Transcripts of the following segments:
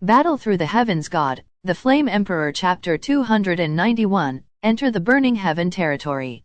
Battle Through the Heavens God, the Flame Emperor Chapter 291, Enter the Burning Heaven Territory.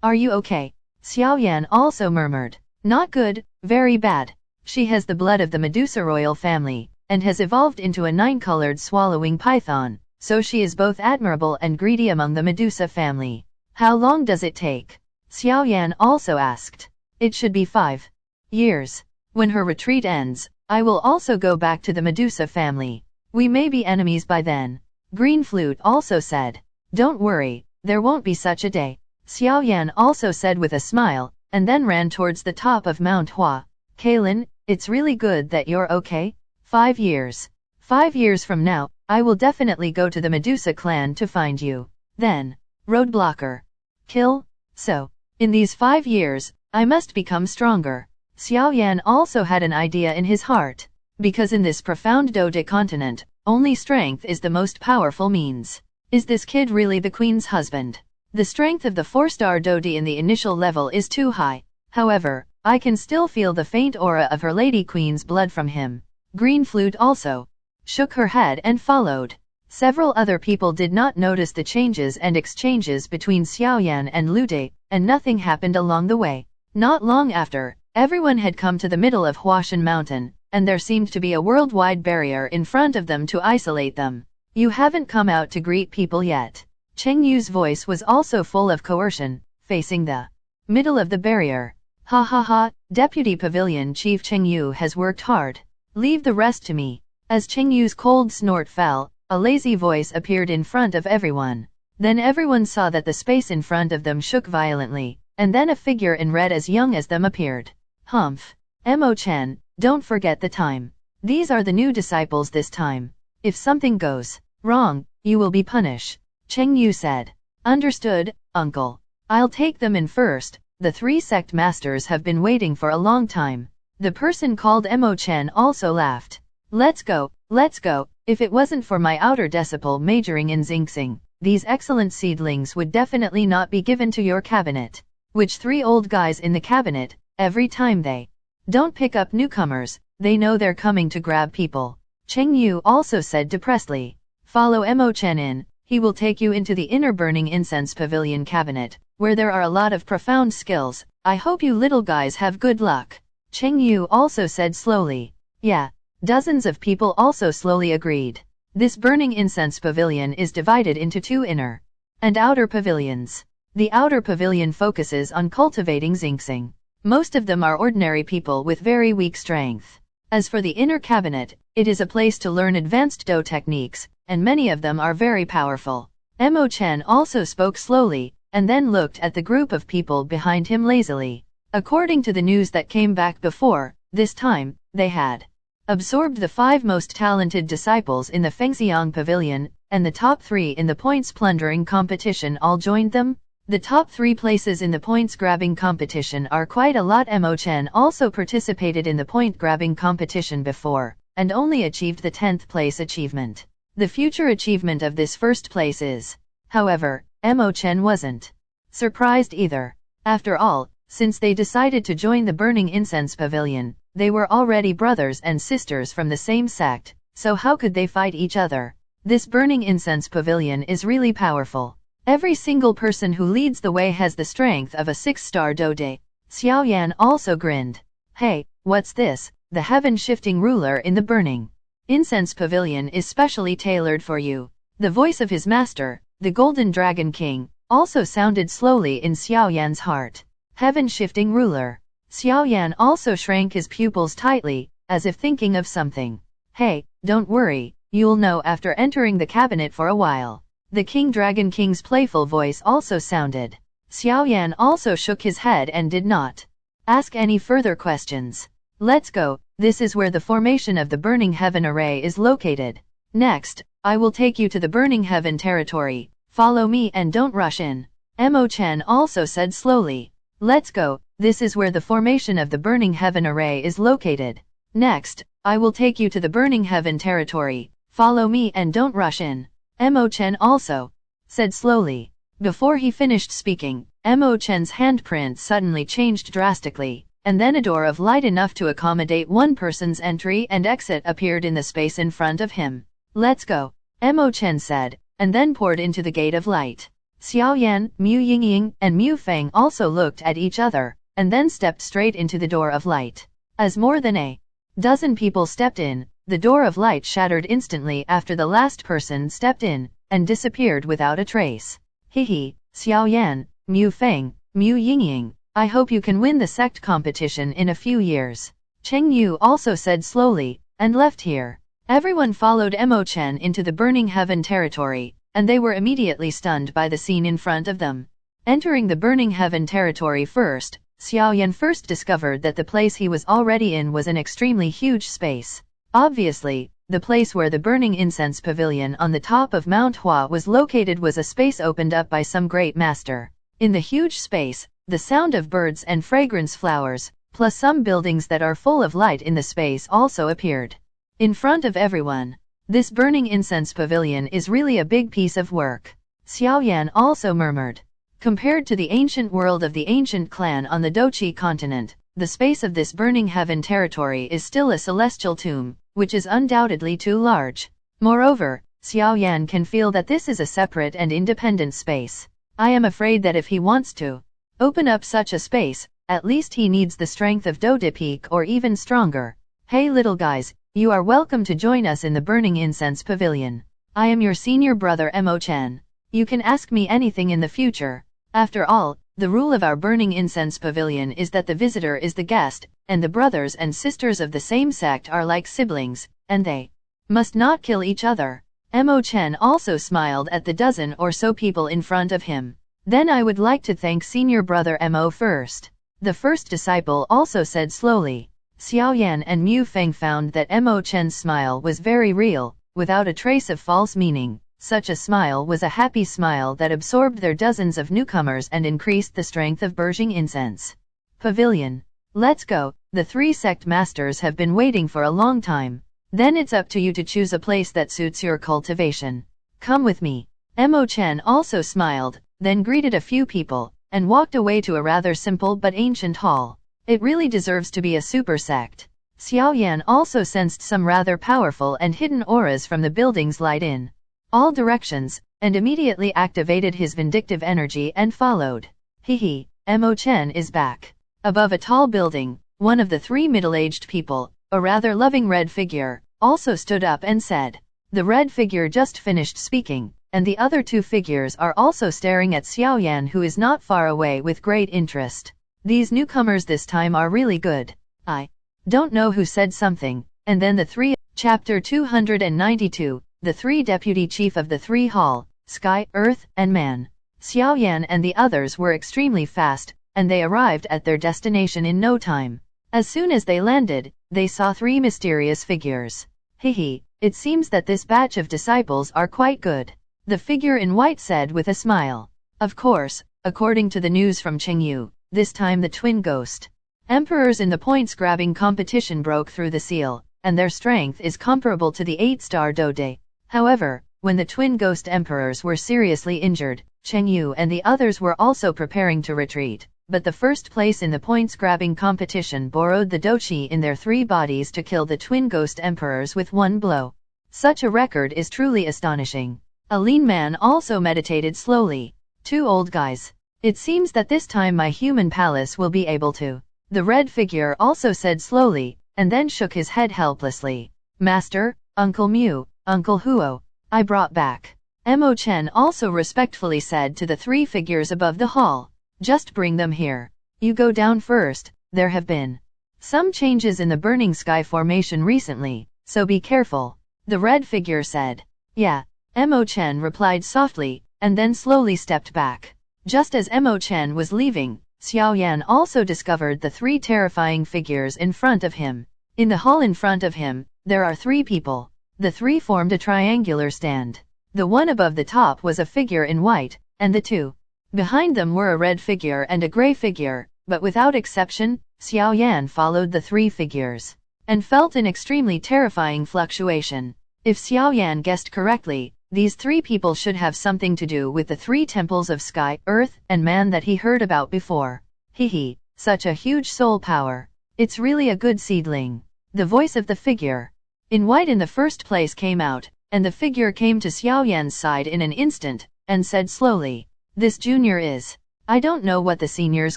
Are you okay? Xiaoyan also murmured. Not good, very bad. She has the blood of the Medusa royal family, and has evolved into a 9-colored swallowing python, so she is both admirable and greedy among the Medusa family. How long does it take? Xiaoyan also asked. It should be 5 years. When her retreat ends, I will also go back to the Medusa family. We may be enemies by then. Green Flute also said. Don't worry, there won't be such a day. Xiaoyan also said with a smile, and then ran towards the top of Mount Hua. Kaylin, it's really good that you're okay. 5 years. 5 years from now, I will definitely go to the Medusa clan to find you. Then, roadblocker. Kill? So, in these 5 years, I must become stronger. Xiaoyan also had an idea in his heart. Because in this profound Dode continent, only strength is the most powerful means. Is this kid really the queen's husband? The strength of the 4-star Dode in the initial level is too high. However, I can still feel the faint aura of her lady queen's blood from him. Green Flute also shook her head and followed. Several other people did not notice the changes and exchanges between Xiaoyan and Lude, and nothing happened along the way. Not long after, everyone had come to the middle of Huashan Mountain, and there seemed to be a worldwide barrier in front of them to isolate them. You haven't come out to greet people yet. Cheng Yu's voice was also full of coercion, facing the middle of the barrier. Ha ha ha, Deputy Pavilion Chief Cheng Yu has worked hard. Leave the rest to me. As Cheng Yu's cold snort fell, a lazy voice appeared in front of everyone. Then everyone saw that the space in front of them shook violently, and then a figure in red as young as them appeared. Humph. Mo Chen, don't forget the time. These are the new disciples this time. If something goes wrong, you will be punished. Cheng Yu said. Understood, uncle. I'll take them in first. The 3 sect masters have been waiting for a long time. The person called Mo Chen also laughed. Let's go, let's go. If it wasn't for my outer disciple majoring in Xingxing, these excellent seedlings would definitely not be given to your cabinet. Which 3 old guys in the cabinet, every time they don't pick up newcomers, they know they're coming to grab people. Cheng Yu also said depressedly. Follow Mo Chen in, he will take you into the inner burning incense pavilion cabinet, where there are a lot of profound skills. I hope you little guys have good luck. Cheng Yu also said slowly. Yeah. Dozens of people also slowly agreed. This burning incense pavilion is divided into 2 inner and outer pavilions. The outer pavilion focuses on cultivating Xingxing. Most of them are ordinary people with very weak strength. As for the inner cabinet, it is a place to learn advanced Do techniques, and many of them are very powerful. Mo Chen also spoke slowly, and then looked at the group of people behind him lazily. According to the news that came back before, this time, they had absorbed the 5 most talented disciples in the Fengxiang Pavilion, and the top 3 in the points plundering competition all joined them. The top 3 places in the points grabbing competition are quite a lot. Mo Chen also participated in the point grabbing competition before, and only achieved the 10th place achievement. The future achievement of this first place is. However, Mo Chen wasn't surprised either. After all, since they decided to join the Burning Incense Pavilion, they were already brothers and sisters from the same sect, so how could they fight each other? This Burning Incense Pavilion is really powerful. Every single person who leads the way has the strength of a 6-star Dode. Xiaoyan also grinned. Hey, what's this? The heaven-shifting ruler in the Burning Incense Pavilion is specially tailored for you. The voice of his master, the Golden Dragon King, also sounded slowly in Xiaoyan's heart. Heaven-shifting ruler. Xiaoyan also shrank his pupils tightly, as if thinking of something. Hey, don't worry, you'll know after entering the cabinet for a while. The King Dragon King's playful voice also sounded. Xiaoyan also shook his head and did not ask any further questions. Let's go, this is where the formation of the Burning Heaven Array is located. Next, I will take you to the Burning Heaven territory. Follow me and don't rush in. Mo Chen also said slowly. Let's go, this is where the formation of the Burning Heaven Array is located. Next, I will take you to the Burning Heaven territory. Follow me and don't rush in. Mo Chen also said slowly. Before he finished speaking, Mo Chen's handprint suddenly changed drastically, and then a door of light enough to accommodate one person's entry and exit appeared in the space in front of him. "Let's go," Mo Chen said, and then poured into the gate of light. Xiao Yan, Mu Yingying, and Mu Feng also looked at each other, and then stepped straight into the door of light. As more than a dozen people stepped in, the door of light shattered instantly after the last person stepped in, and disappeared without a trace. Hehe, Xiao Yan, Mu Feng, Mu Yingying, I hope you can win the sect competition in a few years. Cheng Yu also said slowly, and left here. Everyone followed Mo Chen into the Burning Heaven territory, and they were immediately stunned by the scene in front of them. Entering the Burning Heaven territory first, Xiao Yan first discovered that the place he was already in was an extremely huge space. Obviously, the place where the Burning Incense Pavilion on the top of Mount Hua was located was a space opened up by some great master. In the huge space, the sound of birds and fragrance flowers, plus some buildings that are full of light in the space also appeared. In front of everyone, this Burning Incense Pavilion is really a big piece of work. Xiao Yan also murmured. Compared to the ancient world of the ancient clan on the Dochi continent, the space of this Burning Heaven territory is still a celestial tomb, which is undoubtedly too large. Moreover, Xiao Yan can feel that this is a separate and independent space. I am afraid that if he wants to open up such a space, at least he needs the strength of Doupocangqion or even stronger. Hey little guys, you are welcome to join us in the Burning Incense Pavilion. I am your senior brother Mo Chen. You can ask me anything in the future. After all, the rule of our Burning Incense Pavilion is that the visitor is the guest, and the brothers and sisters of the same sect are like siblings, and they must not kill each other. Mo Chen also smiled at the dozen or so people in front of him. Then I would like to thank senior brother Mo first. The first disciple also said slowly. Xiao Yan and Mu Feng found that Mo Chen's smile was very real, without a trace of false meaning. Such a smile was a happy smile that absorbed their dozens of newcomers and increased the strength of Burning Incense Pavilion. Let's go, the three sect masters have been waiting for a long time. Then it's up to you to choose a place that suits your cultivation. Come with me. Mo Chen also smiled, then greeted a few people, and walked away to a rather simple but ancient hall. It really deserves to be a super sect. Xiao Yan also sensed some rather powerful and hidden auras from the building's light in all directions, and immediately activated his vindictive energy and followed. Hehe, Mo Chen is back. Above a tall building, one of the three middle-aged people, a rather loving red figure, also stood up and said. The red figure just finished speaking, and the other two figures are also staring at Xiao Yan, who is not far away, with great interest. These newcomers this time are really good. I don't know who said something, and then the three. Chapter 292, the three deputy chief of the three hall, Sky, Earth, and Man. Xiao Yan and the others were extremely fast, and they arrived at their destination in no time. As soon as they landed, they saw three mysterious figures. Hehe, it seems that this batch of disciples are quite good. The figure in white said with a smile. Of course, according to the news from Cheng Yu, this time the twin ghost emperors in the points-grabbing competition broke through the seal, and their strength is comparable to the 8-star Dode. However, when the twin ghost emperors were seriously injured, Cheng Yu and the others were also preparing to retreat, but the first place in the points-grabbing competition borrowed the Dochi in their three bodies to kill the twin ghost emperors with one blow. Such a record is truly astonishing. A lean man also meditated slowly. Two old guys. It seems that this time my human palace will be able to. The red figure also said slowly, and then shook his head helplessly. Master, Uncle Mu, Uncle Huo, I brought back. Mo Chen also respectfully said to the three figures above the hall. Just bring them here. You go down first. There have been some changes in the Burning Sky formation recently, so be careful. The red figure said. Yeah. Mo Chen replied softly, and then slowly stepped back. Just as Mo Chen was leaving, Xiao Yan also discovered the three terrifying figures in front of him. In the hall in front of him, there are three people. The three formed a triangular stand. The one above the top was a figure in white, and the two behind them were a red figure and a gray figure, but without exception, Xiao Yan followed the three figures, and felt an extremely terrifying fluctuation. If Xiao Yan guessed correctly, these three people should have something to do with the three temples of Sky, Earth, and Man that he heard about before. Hehe, such a huge soul power. It's really a good seedling. The voice of the figure in white in the first place came out, and the figure came to Xiaoyan's side in an instant, and said slowly, "This junior is. I don't know what the seniors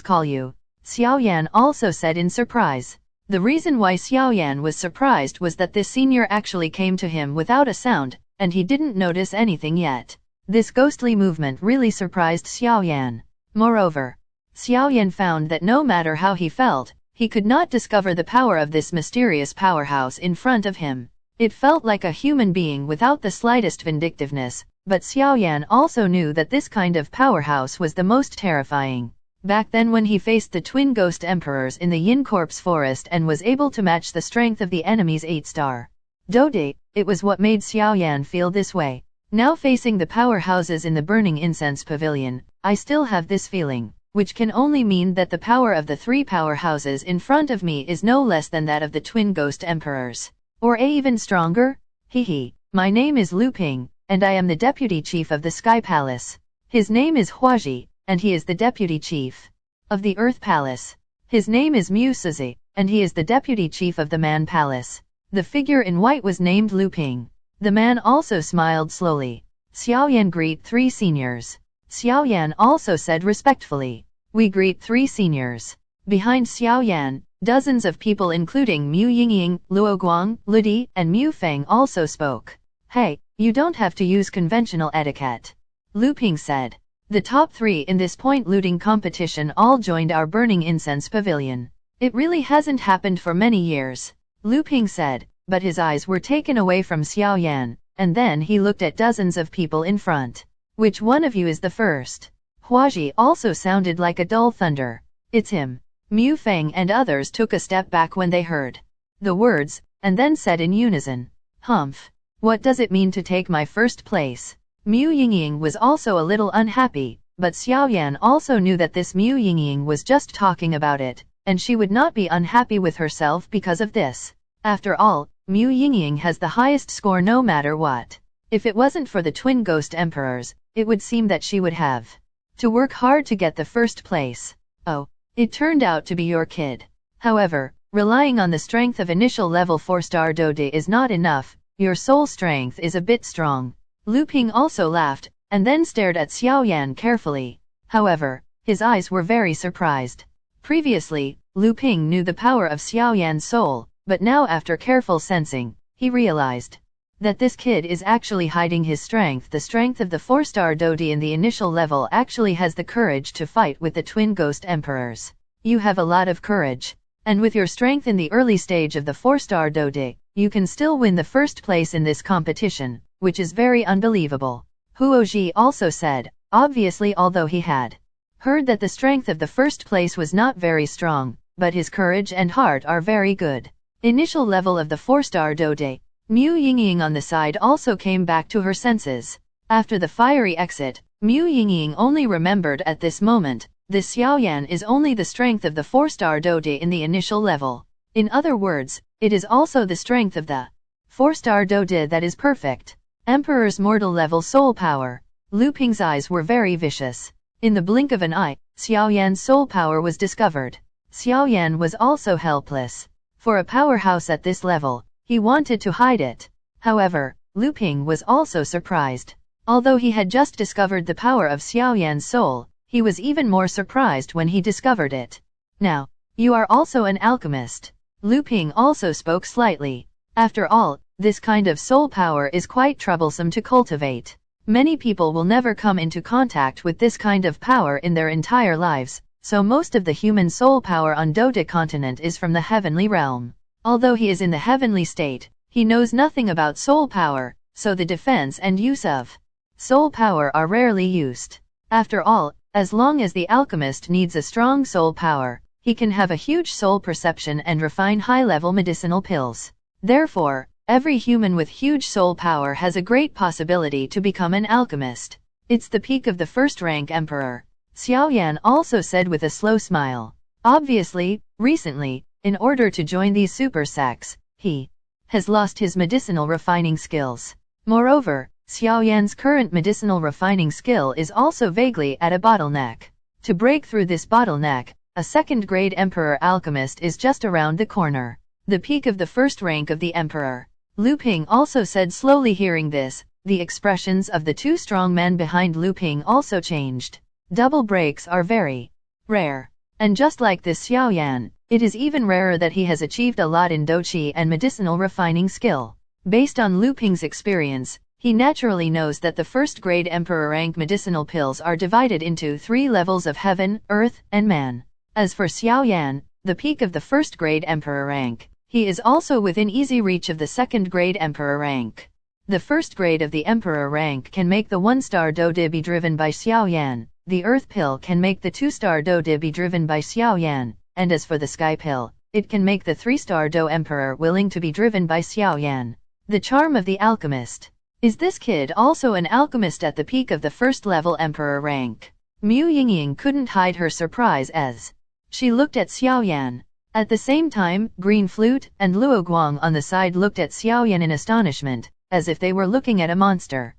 call you." Xiaoyan also said in surprise. The reason why Xiaoyan was surprised was that this senior actually came to him without a sound, and he didn't notice anything yet. This ghostly movement really surprised Xiaoyan. Moreover, Xiaoyan found that no matter how he felt, he could not discover the power of this mysterious powerhouse in front of him. It felt like a human being without the slightest vindictiveness, but Xiaoyan also knew that this kind of powerhouse was the most terrifying. Back then when he faced the twin ghost emperors in the Yin Corpse forest and was able to match the strength of the enemy's 8-star Dode, it was what made Xiaoyan feel this way. Now facing the powerhouses in the Burning Incense Pavilion, I still have this feeling, which can only mean that the power of the 3 powerhouses in front of me is no less than that of the twin ghost emperors. Or even stronger? Hehe. My name is Lu Ping, and I am the deputy chief of the Sky Palace. His name is Huaji, and he is the deputy chief of the Earth Palace. His name is Mu Sizi, and he is the deputy chief of the Man Palace. The figure in white was named Lu Ping. The man also smiled slowly. Xiaoyan greet 3 seniors. Xiaoyan also said respectfully, "We greet 3 seniors." Behind Xiaoyan, dozens of people including Mu Yingying, Luo Guang, Ludi, and Mu Feng also spoke. "Hey, you don't have to use conventional etiquette," Lu Ping said. The top 3 in this point-looting competition all joined our Burning Incense Pavilion. "It really hasn't happened for many years," Lu Ping said, but his eyes were taken away from Xiaoyan, and then he looked at dozens of people in front. "Which one of you is the first?" Huaji also sounded like a dull thunder. "It's him." Mu Feng and others took a step back when they heard the words, and then said in unison, "Humph. What does it mean to take my first place?" Mu Yingying was also a little unhappy, but Xiaoyan also knew that this Mu Yingying was just talking about it, and she would not be unhappy with herself because of this. After all, Mu Yingying has the highest score no matter what. If it wasn't for the twin ghost emperors, it would seem that she would have to work hard to get the first place. Oh, it turned out to be your kid. However, relying on the strength of initial level 4-star Dode is not enough, your soul strength is a bit strong. Lu Ping also laughed, and then stared at Xiaoyan carefully. However, his eyes were very surprised. Previously, Lu Ping knew the power of Xiaoyan's soul, but now after careful sensing, he realized that this kid is actually hiding his strength. The strength of the 4-star Dode in the initial level actually has the courage to fight with the twin ghost emperors. You have a lot of courage. And with your strength in the early stage of the 4-star Dode, you can still win the first place in this competition, which is very unbelievable. Huoji also said, obviously although he had heard that the strength of the first place was not very strong, but his courage and heart are very good. Initial level of the 4-star Dode. Mu Yingying on the side also came back to her senses. After the fiery exit, Mu Yingying only remembered at this moment, this Xiaoyan is only the strength of the 4-star Dode in the initial level. In other words, it is also the strength of the 4-star Dode that is perfect. Emperor's mortal level soul power. Lu Ping's eyes were very vicious. In the blink of an eye, Xiaoyan's soul power was discovered. Xiaoyan was also helpless. For a powerhouse at this level, he wanted to hide it. However, Lu Ping was also surprised. Although he had just discovered the power of Xiaoyan's soul, he was even more surprised when he discovered it. Now, you are also an alchemist. Lu Ping also spoke slightly. After all, this kind of soul power is quite troublesome to cultivate. Many people will never come into contact with this kind of power in their entire lives, so most of the human soul power on Dode continent is from the heavenly realm. Although he is in the heavenly state, he knows nothing about soul power, so the defense and use of soul power are rarely used. After all, as long as the alchemist needs a strong soul power, he can have a huge soul perception and refine high-level medicinal pills. Therefore, every human with huge soul power has a great possibility to become an alchemist. It's the peak of the first-rank emperor. Xiaoyan also said with a slow smile. Obviously, recently, in order to join these super sects, he has lost his medicinal refining skills. Moreover, Xiaoyan's current medicinal refining skill is also vaguely at a bottleneck. To break through this bottleneck, a second-grade Emperor Alchemist is just around the corner. The peak of the first rank of the Emperor. Lu Ping also said slowly. Hearing this, the expressions of the two strong men behind Lu Ping also changed. Double breaks are very rare. And just like this Xiaoyan, it is even rarer that he has achieved a lot in Douqi and medicinal refining skill. Based on Lu Ping's experience, he naturally knows that the first-grade Emperor rank medicinal pills are divided into 3 levels of heaven, earth, and man. As for Xiaoyan, the peak of the first-grade Emperor rank, he is also within easy reach of the second-grade Emperor rank. The first grade of the Emperor rank can make the 1-star Doude be driven by Xiaoyan, the Earth pill can make the 2-star Doude be driven by Xiaoyan, and as for the Sky pill, it can make the 3-star Dou Emperor willing to be driven by Xiaoyan. The charm of the alchemist. Is this kid also an alchemist at the peak of the first-level Emperor rank? Mu Yingying couldn't hide her surprise as she looked at Xiaoyan. At the same time, Green Flute and Luo Guang on the side looked at Xiaoyan in astonishment, as if they were looking at a monster.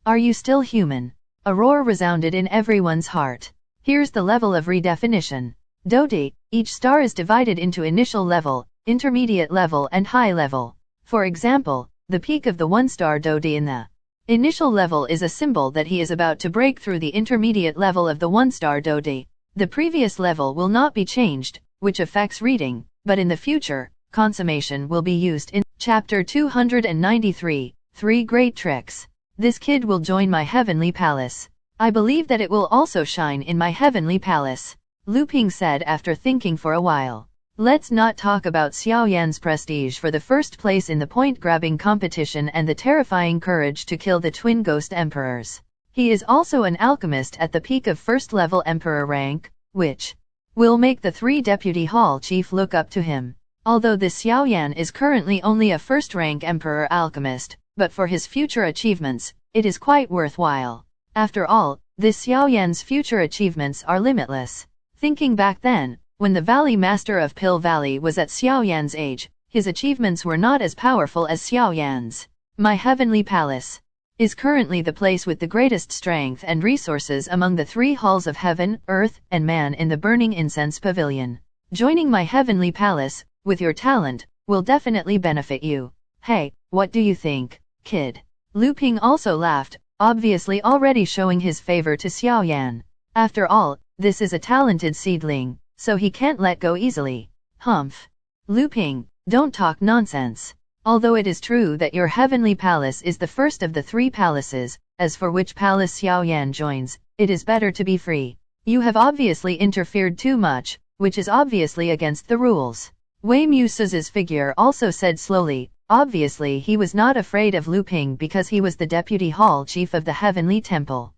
Are you still human? A roar resounded in everyone's heart. Here's the level of redefinition. Doude, each star is divided into initial level, intermediate level and high level. For example, the peak of the 1-star Doude in the initial level is a symbol that he is about to break through the intermediate level of the 1-star Doude. The previous level will not be changed, which affects reading, but in the future, consummation will be used in Chapter 293, 3 Great Tricks. This kid will join my heavenly palace. I believe that it will also shine in my heavenly palace, Lu Ping said after thinking for a while. Let's not talk about Xiaoyan's prestige for the first place in the point-grabbing competition and the terrifying courage to kill the twin ghost emperors. He is also an alchemist at the peak of first-level emperor rank, which will make the 3 deputy hall chief look up to him. Although this Xiaoyan is currently only a first-rank emperor alchemist, but for his future achievements, it is quite worthwhile. After all, this Xiaoyan's future achievements are limitless. Thinking back then, when the Valley Master of Pill Valley was at Xiaoyan's age, his achievements were not as powerful as Xiaoyan's. My heavenly palace is currently the place with the greatest strength and resources among the 3 halls of heaven, earth, and man in the burning incense pavilion. Joining my heavenly palace, with your talent, will definitely benefit you. Hey, what do you think, kid? Lu Ping also laughed, obviously already showing his favor to Xiaoyan. After all, this is a talented seedling, so he can't let go easily. Humph. Lu Ping, don't talk nonsense. Although it is true that your heavenly palace is the first of the 3 palaces, as for which palace Xiaoyan joins, it is better to be free. You have obviously interfered too much, which is obviously against the rules. Wei Musu's figure also said slowly. Obviously he was not afraid of Lu Ping because he was the deputy hall chief of the heavenly temple.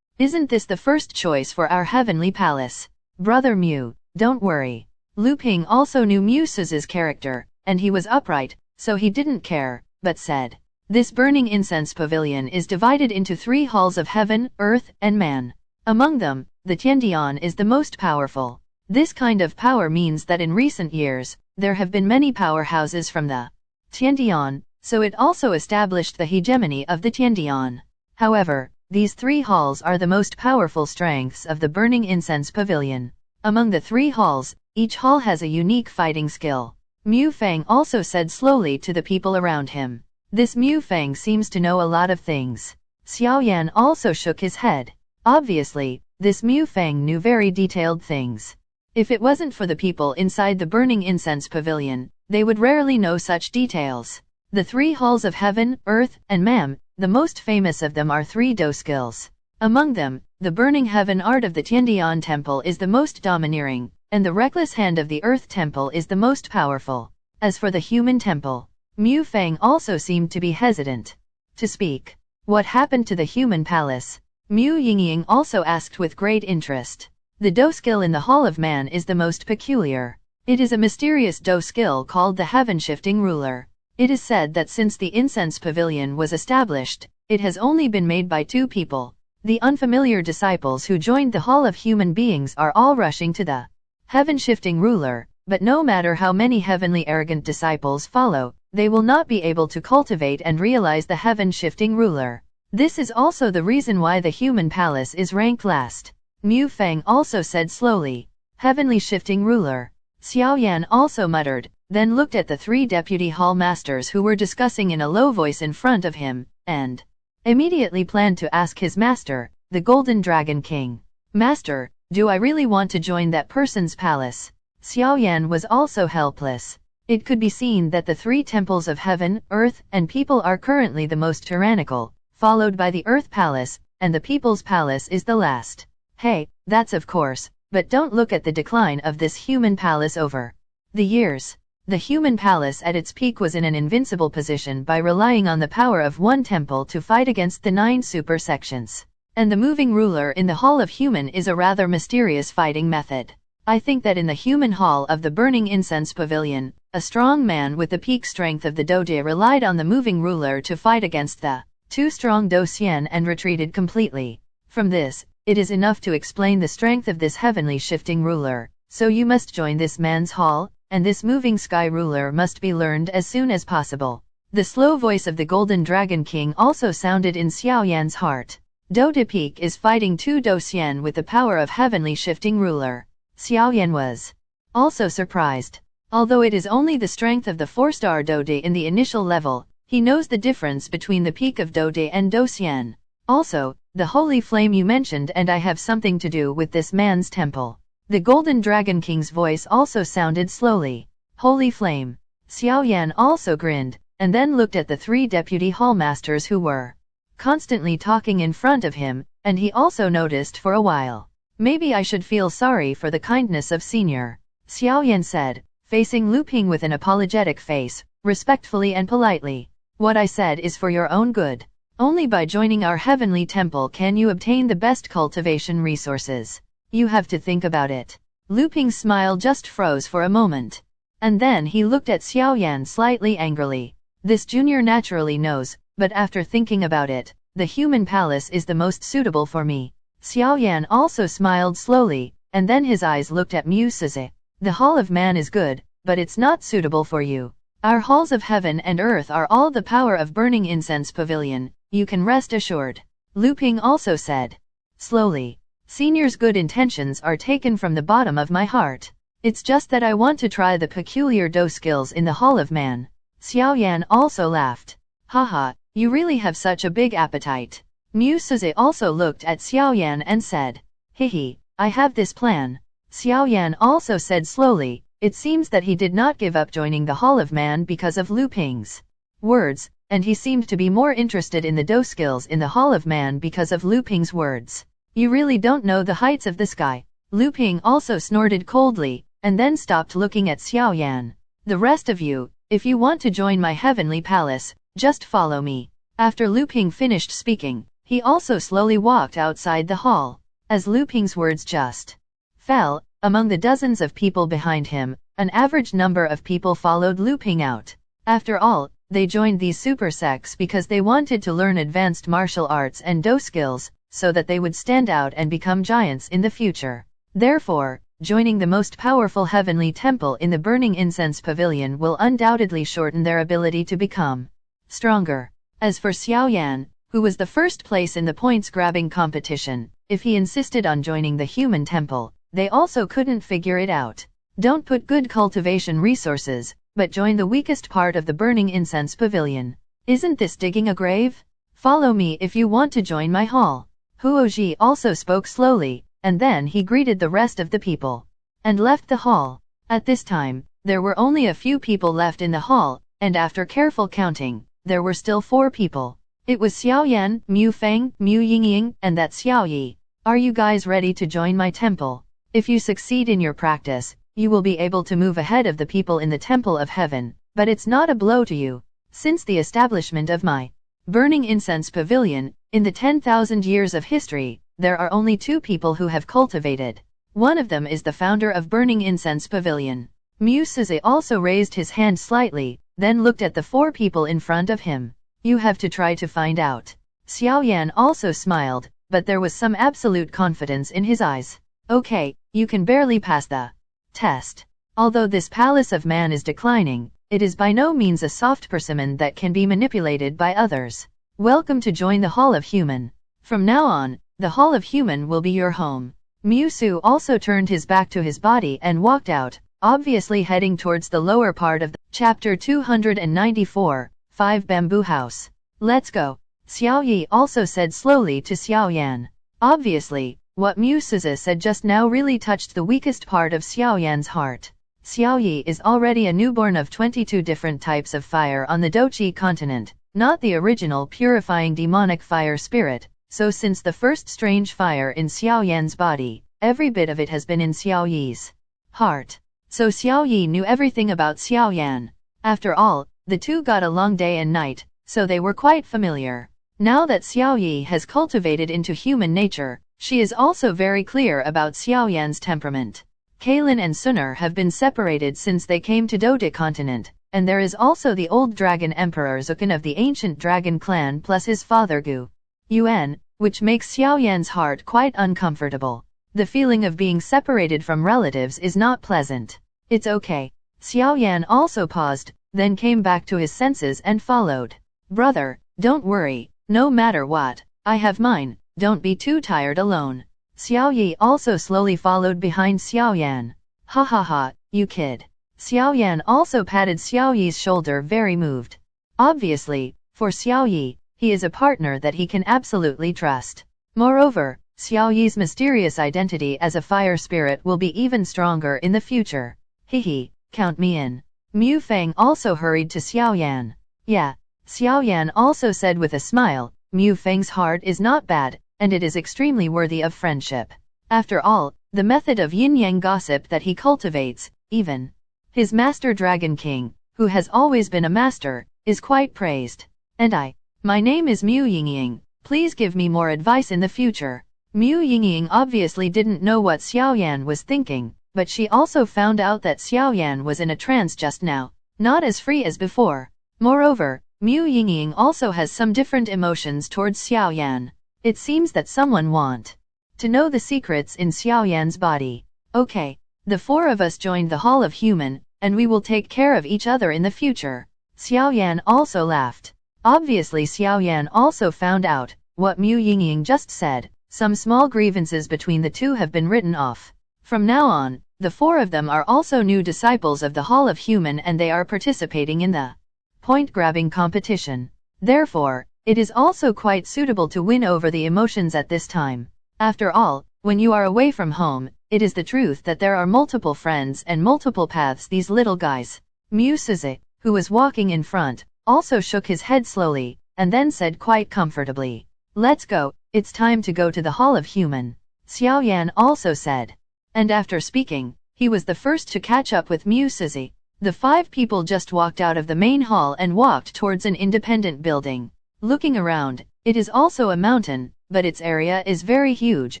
Isn't this the first choice for our heavenly palace? Brother Mu, don't worry. Lu Ping also knew Musu's character, and he was upright, so he didn't care, but said, this burning incense pavilion is divided into 3 halls of heaven, earth, and man. Among them, the Tiandian is the most powerful. This kind of power means that in recent years, there have been many powerhouses from the Tiandian, so it also established the hegemony of the Tiandian. However, these 3 halls are the most powerful strengths of the burning incense pavilion. Among the 3 halls, each hall has a unique fighting skill. Mu Feng also said slowly to the people around him. This Mu Feng seems to know a lot of things. Xiaoyan also shook his head. Obviously, this Mu Feng knew very detailed things. If it wasn't for the people inside the burning incense pavilion, they would rarely know such details. The 3 halls of heaven, earth, and man, the most famous of them are 3 Dou skills. Among them, the burning heaven art of the Tiandian temple is the most domineering, and the reckless hand of the earth temple is the most powerful. As for the human temple, Mu Feng also seemed to be hesitant to speak. What happened to the human palace? Mu Yingying also asked with great interest. The Dou skill in the Hall of Man is the most peculiar. It is a mysterious Dou skill called the Heaven-Shifting Ruler. It is said that since the incense pavilion was established, it has only been made by 2 people. The unfamiliar disciples who joined the Hall of Human Beings are all rushing to the Heaven-Shifting Ruler, but no matter how many heavenly arrogant disciples follow, they will not be able to cultivate and realize the Heaven-Shifting Ruler. This is also the reason why the human palace is ranked last. Mu Feng also said slowly. Heavenly shifting ruler. Xiaoyan also muttered, then looked at the 3 deputy hall masters who were discussing in a low voice in front of him, and immediately planned to ask his master, the Golden Dragon King. Master, do I really want to join that person's palace? Xiaoyan was also helpless. It could be seen that the 3 temples of heaven, earth, and people are currently the most tyrannical, followed by the Earth Palace, and the People's Palace is the last. Hey, that's of course, but don't look at the decline of this human palace over the years. The human palace at its peak was in an invincible position by relying on the power of one temple to fight against the 9 super sections. And the moving ruler in the Hall of Human is a rather mysterious fighting method. I think that in the human hall of the Burning Incense Pavilion, a strong man with the peak strength of the Doji relied on the moving ruler to fight against the 2 strong Doxian and retreated completely. From this, it is enough to explain the strength of this heavenly shifting ruler. So you must join this man's hall, and this moving sky ruler must be learned as soon as possible. The slow voice of the Golden Dragon King also sounded in Xiaoyan's heart. Doji Peak is fighting 2 Doxian with the power of heavenly shifting ruler. Xiaoyan was also surprised. Although it is only the strength of the 4-star Doji in the initial level, he knows the difference between the peak of Doji and Doxian. Also, the holy flame you mentioned, and I have something to do with this man's temple. The Golden Dragon King's voice also sounded slowly. Holy flame. Xiaoyan also grinned, and then looked at the 3 deputy hall masters who were constantly talking in front of him, and he also noticed for a while. Maybe I should feel sorry for the kindness of Senior. Xiaoyan said, facing Lu Ping with an apologetic face, respectfully and politely. What I said is for your own good. Only by joining our heavenly temple can you obtain the best cultivation resources. You have to think about it. Lu Ping's smile just froze for a moment. And then he looked at Xiaoyan slightly angrily. This junior naturally knows, but after thinking about it, the human palace is the most suitable for me. Xiaoyan also smiled slowly, and then his eyes looked at Mu Suze. The Hall of Man is good, but it's not suitable for you. Our halls of heaven and earth are all the power of Burning Incense Pavilion, you can rest assured. Lu Ping also said. Slowly. Senior's good intentions are taken from the bottom of my heart. It's just that I want to try the peculiar Do skills in the Hall of Man. Xiaoyan also laughed. Haha, you really have such a big appetite. Mu Suze also looked at Xiaoyan and said. Hihi, I have this plan. Xiaoyan also said slowly, it seems that he did not give up joining the Hall of Man because of Lu Ping's words, and he seemed to be more interested in the Do skills in the Hall of Man because of Lu Ping's words. You really don't know the heights of the sky. Lu Ping also snorted coldly, and then stopped looking at Xiaoyan. The rest of you, if you want to join my heavenly palace, just follow me. After Lu Ping finished speaking, he also slowly walked outside the hall. As Lu Ping's words just fell, among the dozens of people behind him, an average number of people followed Lu Ping out. After all, they joined these super sects because they wanted to learn advanced martial arts and Do skills, so that they would stand out and become giants in the future. Therefore, joining the most powerful heavenly temple in the Burning Incense Pavilion will undoubtedly shorten their ability to become stronger. As for Xiaoyan, who was the first place in the points-grabbing competition, if he insisted on joining the human temple, they also couldn't figure it out. Don't put good cultivation resources, but join the weakest part of the Burning Incense Pavilion. Isn't this digging a grave? Follow me if you want to join my hall. Huoji also spoke slowly, and then he greeted the rest of the people and left the hall. At this time, there were only a few people left in the hall, and after careful counting, there were still 4 people. It was Xiaoyan, Mu Feng, Mu Yingying, and that Xiao Yi. Are you guys ready to join my temple? If you succeed in your practice, you will be able to move ahead of the people in the Temple of Heaven, but it's not a blow to you. Since the establishment of my Burning Incense Pavilion, in the 10,000 years of history, there are only 2 people who have cultivated. One of them is the founder of Burning Incense Pavilion. Mu Suze also raised his hand slightly, then looked at the 4 people in front of him. You have to try to find out. Xiaoyan also smiled, but there was some absolute confidence in his eyes. Okay, you can barely pass the test. Although this palace of man is declining, it is by no means a soft persimmon that can be manipulated by others. Welcome to join the Hall of Human. From now on, the Hall of Human will be your home. Su also turned his back to his body and walked out, obviously heading towards the lower part of the Chapter 294, 5 Bamboo House. Let's go, Xiao Yi also said slowly to Xiao Yan. Obviously, what Su said just now really touched the weakest part of Xiao Yan's heart. Xiao Yi is already a newborn of 22 different types of fire on the Douchi continent, not the original purifying demonic fire spirit, so since the first strange fire in Xiao Yan's body, every bit of it has been in Xiao Yi's heart. So Xiao Yi knew everything about Xiao Yan. After all, the two got along day and night, so they were quite familiar. Now that Xiao Yi has cultivated into human nature, she is also very clear about Xiao Yan's temperament. Kaylin and Suner have been separated since they came to Douchi continent, and there is also the old dragon emperor Zukan of the ancient dragon clan plus his father Gu Yuan, which makes Xiao Yan's heart quite uncomfortable. The feeling of being separated from relatives is not pleasant. It's okay. Xiao Yan also paused, then came back to his senses and followed. Brother, don't worry, no matter what, I have mine, don't be too tired alone. Xiao Yi also slowly followed behind Xiao Yan. Ha ha ha, you kid. Xiao Yan also patted Xiao Yi's shoulder, very moved. Obviously, for Xiao Yi, he is a partner that he can absolutely trust. Moreover, Xiao Yi's mysterious identity as a fire spirit will be even stronger in the future. Hehe, count me in. Mu Feng also hurried to Xiao Yan. Yeah, Xiao Yan also said with a smile, Mu Feng's heart is not bad, and it is extremely worthy of friendship. After all, the method of yin-yang gossip that he cultivates, even his master Dragon King, who has always been a master, is quite praised. And my name is Mu Yingying, please give me more advice in the future. Mu Yingying obviously didn't know what Xiao Yan was thinking, but she also found out that Xiao Yan was in a trance just now, not as free as before. Moreover, Mu Yingying also has some different emotions towards Xiao Yan. It seems that someone want to know the secrets in Xiao Yan's body. Okay, the four of us joined the Hall of Human, and we will take care of each other in the future. Xiao Yan also laughed. Obviously Xiao Yan also found out what Mu Yingying just said. Some small grievances between the two have been written off. From now on, the four of them are also new disciples of the Hall of Human, and they are participating in the point-grabbing competition. Therefore, it is also quite suitable to win over the emotions at this time. After all, when you are away from home, it is the truth that there are multiple friends and multiple paths. These little guys. Mu Suze, who was walking in front, also shook his head slowly, and then said quite comfortably, "Let's go, it's time to go to the Hall of Human." Xiao Yan also said. And after speaking, he was the first to catch up with Mu Suze. The five people just walked out of the main hall and walked towards an independent building. Looking around, it is also a mountain, but its area is very huge,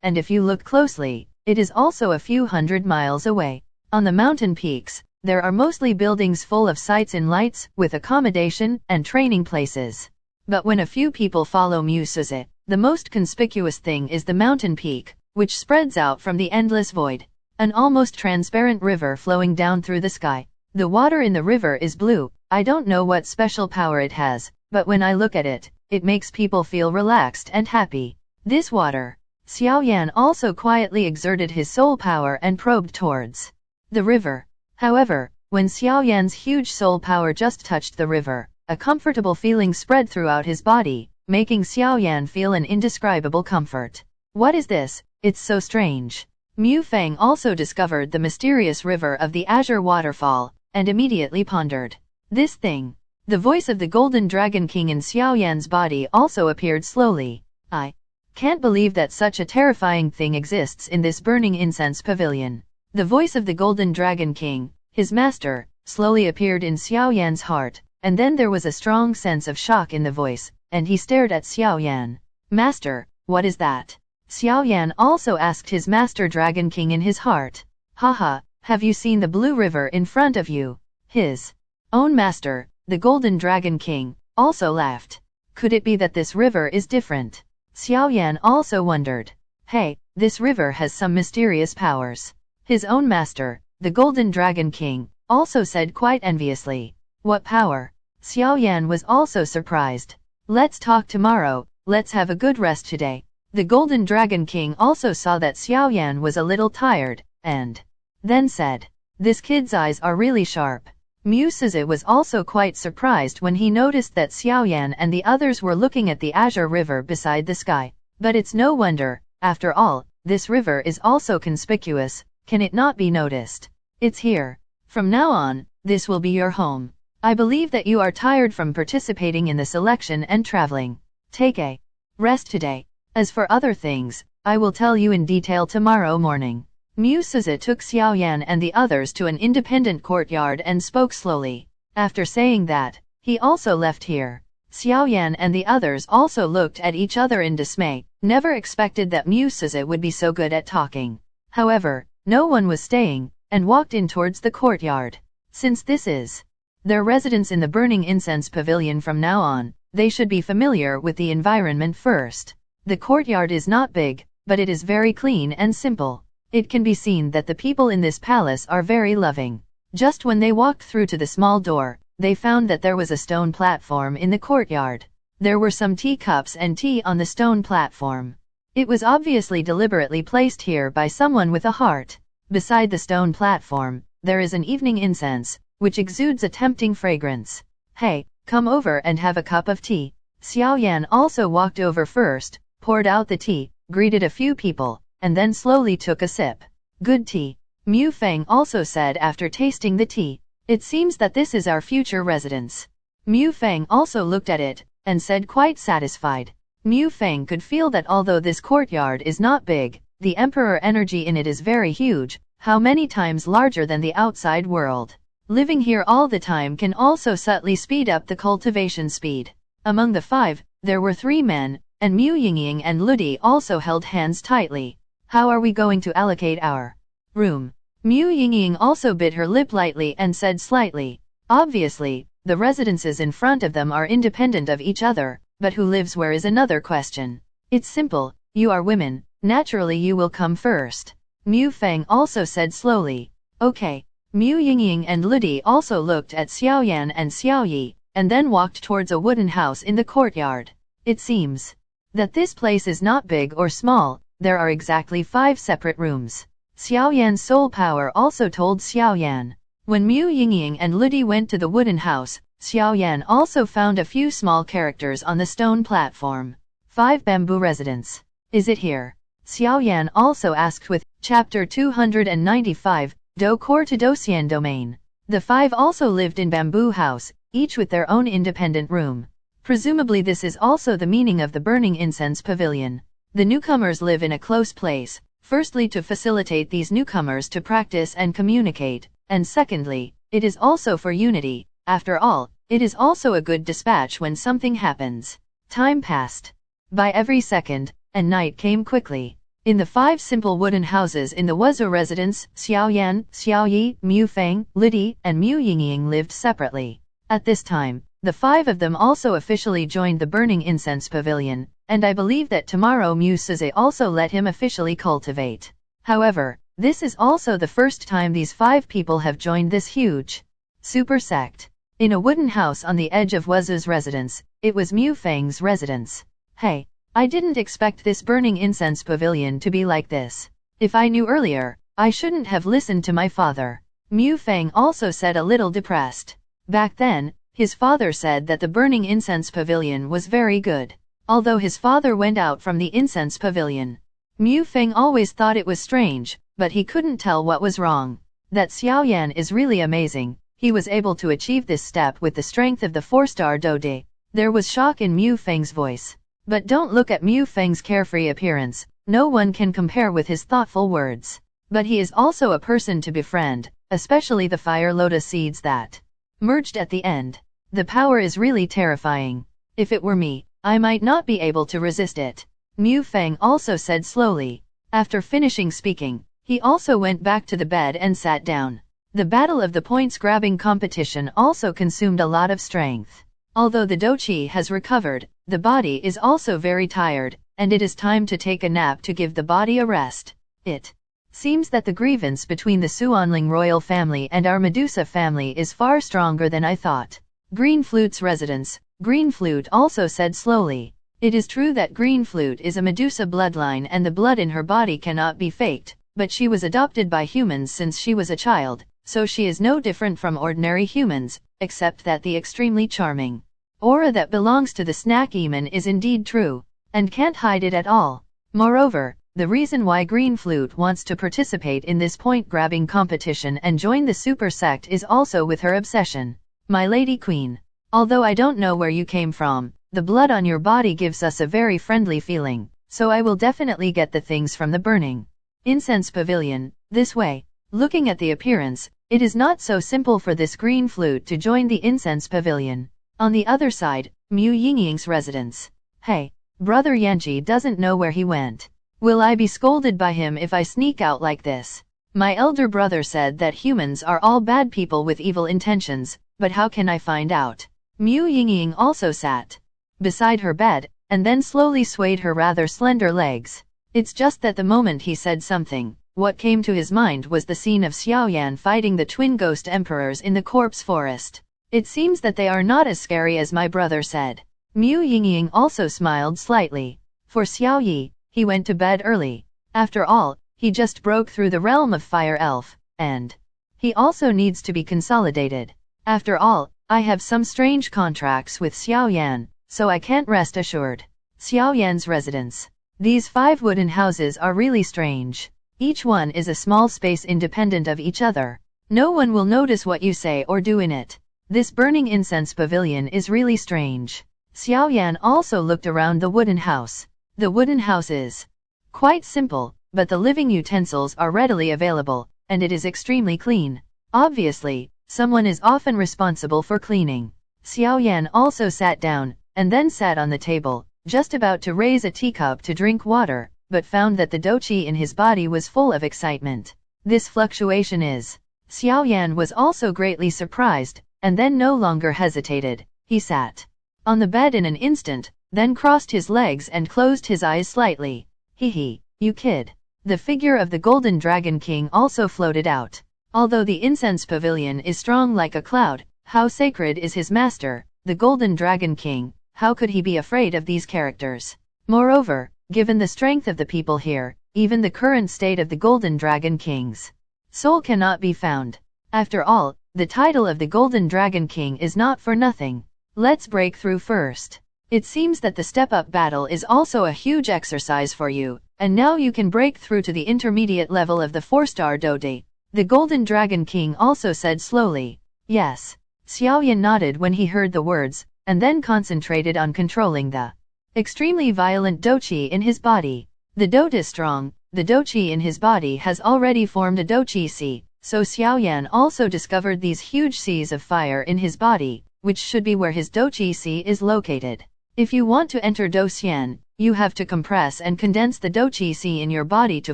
and if you look closely, it is also a few hundred miles away. On the mountain peaks, there are mostly buildings full of sights and lights, with accommodation and training places. But when a few people follow Mu Suze, the most conspicuous thing is the mountain peak, which spreads out from the endless void. An almost transparent river flowing down through the sky. The water in the river is blue. I don't know what special power it has, but when I look at it, it makes people feel relaxed and happy. This water. Xiao Yan also quietly exerted his soul power and probed towards the river. However, when Xiao Yan's huge soul power just touched the river, a comfortable feeling spread throughout his body, making Xiao Yan feel an indescribable comfort. What is this? It's so strange. Mu Feng also discovered the mysterious river of the Azure Waterfall, and immediately pondered. This thing. The voice of the Golden Dragon King in Xiao Yan's body also appeared slowly. I can't believe that such a terrifying thing exists in this burning incense pavilion. The voice of the Golden Dragon King, his master, slowly appeared in Xiao Yan's heart, and then there was a strong sense of shock in the voice, and he stared at Xiao Yan. Master, what is that? Xiao Yan also asked his master Dragon King in his heart. Haha, have you seen the blue river in front of you? His own master, the Golden Dragon King, also laughed. Could it be that this river is different? Xiao Yan also wondered. Hey, this river has some mysterious powers. His own master, the Golden Dragon King, also said quite enviously. What power? Xiao Yan was also surprised. Let's talk tomorrow, let's have a good rest today. The Golden Dragon King also saw that Xiaoyan was a little tired, and then said, "This kid's eyes are really sharp." Mu Sizi was also quite surprised when he noticed that Xiaoyan and the others were looking at the Azure River beside the sky. But it's no wonder, after all, this river is also conspicuous, can it not be noticed? It's here. From now on, this will be your home. I believe that you are tired from participating in the selection and traveling. Take a rest today. As for other things, I will tell you in detail tomorrow morning. Mu Sizi took Xiaoyan and the others to an independent courtyard and spoke slowly. After saying that, he also left here. Xiaoyan and the others also looked at each other in dismay, never expected that Mu Sizi would be so good at talking. However, no one was staying, and walked in towards the courtyard. Since this is their residence in the Burning Incense Pavilion from now on, they should be familiar with the environment first. The courtyard is not big, but it is very clean and simple. It can be seen that the people in this palace are very loving. Just when they walked through to the small door, they found that there was a stone platform in the courtyard. There were some teacups and tea on the stone platform. It was obviously deliberately placed here by someone with a heart. Beside the stone platform, there is an evening incense, which exudes a tempting fragrance. "Hey, come over and have a cup of tea." Xiaoyan also walked over first, poured out the tea, greeted a few people, and then slowly took a sip. "Good tea," Mu Feng also said after tasting the tea. "It seems that this is our future residence." Mu Feng also looked at it, and said quite satisfied. Mu Feng could feel that although this courtyard is not big, the emperor energy in it is very huge, how many times larger than the outside world. Living here all the time can also subtly speed up the cultivation speed. Among the five, there were 3 men, and Mu Yingying and Ludi also held hands tightly. "How are we going to allocate our room?" Mu Yingying also bit her lip lightly and said slightly. Obviously, the residences in front of them are independent of each other, but who lives where is another question. "It's simple, you are women, naturally you will come first," Mu Feng also said slowly. "Okay." Mu Yingying and Ludi also looked at Xiaoyan and Xiaoyi, and then walked towards a wooden house in the courtyard. It seems that this place is not big or small, there are exactly 5 separate rooms. Xiaoyan's soul power also told Xiaoyan. When Mu Yingying and Ludi went to the wooden house, Xiaoyan also found a few small characters on the stone platform. 5 bamboo residents. "Is it here?" Xiaoyan also asked with Chapter 295, Do Core to Docian Domain. The 5 also lived in bamboo house, each with their own independent room. Presumably this is also the meaning of the Burning Incense Pavilion. The newcomers live in a close place, firstly to facilitate these newcomers to practice and communicate, and secondly, it is also for unity. After all, it is also a good dispatch when something happens. Time passed by every second, and night came quickly. In the 5 simple wooden houses in the Wuzhou residence, Xiaoyan, Xiaoyi, Mu Feng, Lidi, and Mu Yingying lived separately. At this time, the 5 of them also officially joined the Burning Incense Pavilion, and I believe that tomorrow Mu Sizi also let him officially cultivate. However, this is also the first time these 5 people have joined this huge super sect. In a wooden house on the edge of Wuzhou's residence, it was Mu Feng's residence. "Hey, I didn't expect this Burning Incense Pavilion to be like this. If I knew earlier, I shouldn't have listened to my father." Mu Feng also said a little depressed. Back then, his father said that the Burning Incense Pavilion was very good. Although his father went out from the Incense Pavilion, Mu Feng always thought it was strange, but he couldn't tell what was wrong. That Xiaoyan is really amazing, he was able to achieve this step with the strength of the 4-star Dode. There was shock in Mu Feng's voice. But don't look at Mu Feng's carefree appearance, no one can compare with his thoughtful words. But he is also a person to befriend, especially the fire lotus seeds that merged at the end. The power is really terrifying. If it were me, I might not be able to resist it. Mu Feng also said slowly. After finishing speaking, he also went back to the bed and sat down. The battle of the points grabbing competition also consumed a lot of strength. Although the Doqi has recovered, the body is also very tired, and it is time to take a nap to give the body a rest. It seems that the grievance between the Suanling royal family and our Medusa family is far stronger than I thought. Green Flute's residence, Green Flute also said slowly. It is true that Green Flute is a Medusa bloodline and the blood in her body cannot be faked, but she was adopted by humans since she was a child, so she is no different from ordinary humans, except that the extremely charming aura that belongs to the Snackemon is indeed true, and can't hide it at all. Moreover, the reason why Green Flute wants to participate in this point-grabbing competition and join the super sect is also with her obsession. My Lady Queen, although I don't know where you came from, the blood on your body gives us a very friendly feeling, so I will definitely get the things from the burning incense pavilion, this way. Looking at the appearance, it is not so simple for this Green Flute to join the incense pavilion. On the other side, Mu Yingying's residence. Hey, Brother Yanji doesn't know where he went. Will I be scolded by him if I sneak out like this? My elder brother said that humans are all bad people with evil intentions, but how can I find out? Mu Yingying also sat beside her bed, and then slowly swayed her rather slender legs. It's just that the moment he said something, what came to his mind was the scene of Xiaoyan fighting the twin ghost emperors in the corpse forest. It seems that they are not as scary as my brother said. Mu Yingying also smiled slightly. For Xiao Yi, he went to bed early. After all, he just broke through the realm of Fire Elf, and he also needs to be consolidated. After all, I have some strange contracts with Xiaoyan, so I can't rest assured. Xiaoyan's residence. These 5 wooden houses are really strange. Each one is a small space independent of each other. No one will notice what you say or do in it. This burning incense pavilion is really strange. Xiaoyan also looked around the wooden house. The wooden house is quite simple, but the living utensils are readily available, and it is extremely clean. Obviously, someone is often responsible for cleaning. Xiaoyan also sat down, and then sat on the table, just about to raise a teacup to drink water, but found that the douqi in his body was full of excitement. This fluctuation is. Xiaoyan was also greatly surprised, and then no longer hesitated. He sat on the bed in an instant, then crossed his legs and closed his eyes slightly. Hee, you kid. The figure of the Golden Dragon King also floated out. Although the incense pavilion is strong like a cloud, how sacred is his master, the Golden Dragon King? How could he be afraid of these characters? Moreover, given the strength of the people here, even the current state of the Golden Dragon King's soul cannot be found. After all, the title of the Golden Dragon King is not for nothing. Let's break through first. It seems that the step-up battle is also a huge exercise for you, and now you can break through to the intermediate level of the 4-star Dode. The Golden Dragon King also said slowly. Yes. Xiaoyan nodded when he heard the words, and then concentrated on controlling the extremely violent douqi in his body. The Dode is strong, the douqi in his body has already formed a douqi sea, so Xiaoyan also discovered these huge seas of fire in his body, which should be where his douqi sea is located. If you want to enter Douxian, you have to compress and condense the douqi sea in your body to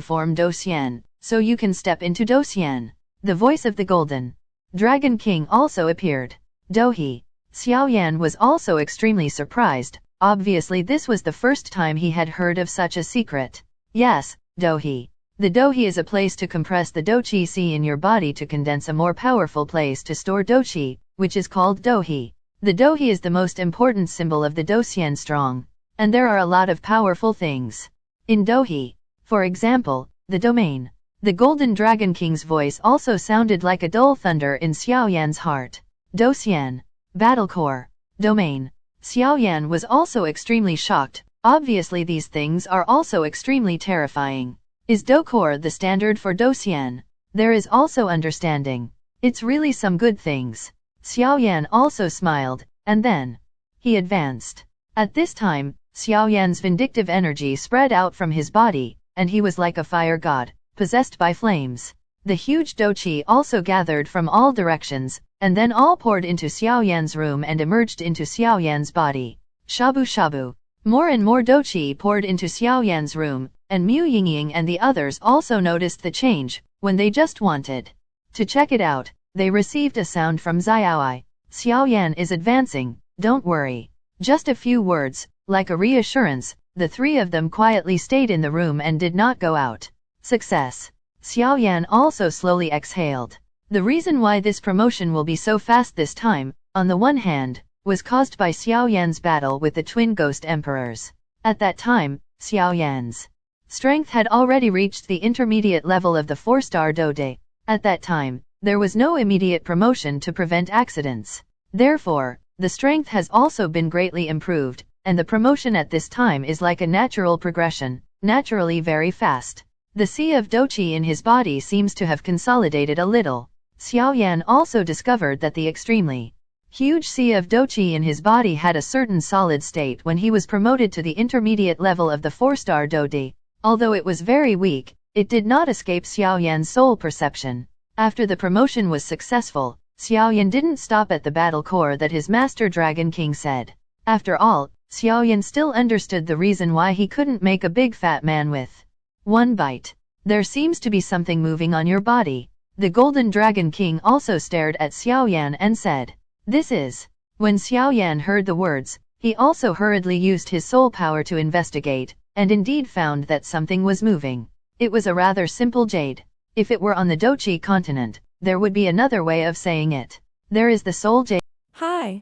form Douxian, so you can step into Douxian. The voice of the Golden Dragon King also appeared. Douhe. Xiaoyan was also extremely surprised. Obviously this was the first time he had heard of such a secret. Yes, Douhe. The Douhe is a place to compress the douqi sea in your body to condense a more powerful place to store douqi, which is called Douhe. The Douhe is the most important symbol of the Douxian strong, and there are a lot of powerful things in Douhe. For example, the domain. The Golden Dragon King's voice also sounded like a dull thunder in Xiaoyan's heart. Douxian. Battle Core. Domain. Xiaoyan was also extremely shocked. Obviously these things are also extremely terrifying. Is Doucore the standard for Douxian? There is also understanding. It's really some good things. Xiaoyan also smiled, and then he advanced. At this time, Xiaoyan's vindictive energy spread out from his body, and he was like a fire god, possessed by flames. The huge douqi also gathered from all directions, and then all poured into Xiaoyan's room and emerged into Xiaoyan's body. Shabu shabu. More and more douqi poured into Xiaoyan's room, and Mu Yingying and the others also noticed the change. When they just wanted to check it out, they received a sound from Xiaoai. Xiaoyan is advancing, don't worry. Just a few words, like a reassurance. The 3 of them quietly stayed in the room and did not go out. Success. Xiaoyan also slowly exhaled. The reason why this promotion will be so fast this time, on the one hand, was caused by Xiaoyan's battle with the twin ghost emperors. At that time, Xiaoyan's strength had already reached the intermediate level of the 4-star Dode. At that time, there was no immediate promotion to prevent accidents. Therefore, the strength has also been greatly improved, and the promotion at this time is like a natural progression, naturally very fast. The Sea of Doqi in his body seems to have consolidated a little. Xiaoyan also discovered that the extremely huge Sea of Doqi in his body had a certain solid state when he was promoted to the intermediate level of the 4-star Dode. Although it was very weak, it did not escape Xiaoyan's soul perception. After the promotion was successful, Xiaoyan didn't stop at the battle core that his master Dragon King said. After all, Xiaoyan still understood the reason why he couldn't make a big fat man with one bite. There seems to be something moving on your body. The Golden Dragon King also stared at Xiaoyan and said, "This is." When Xiaoyan heard the words, he also hurriedly used his soul power to investigate, and indeed found that something was moving. It was a rather simple jade. If it were on the Doqi continent, there would be another way of saying it. There is the soul jade. Hi.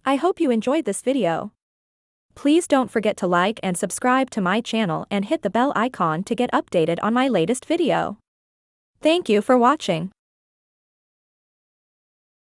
I hope you enjoyed this video. Please don't forget to like and subscribe to my channel and hit the bell icon to get updated on my latest video. Thank you for watching.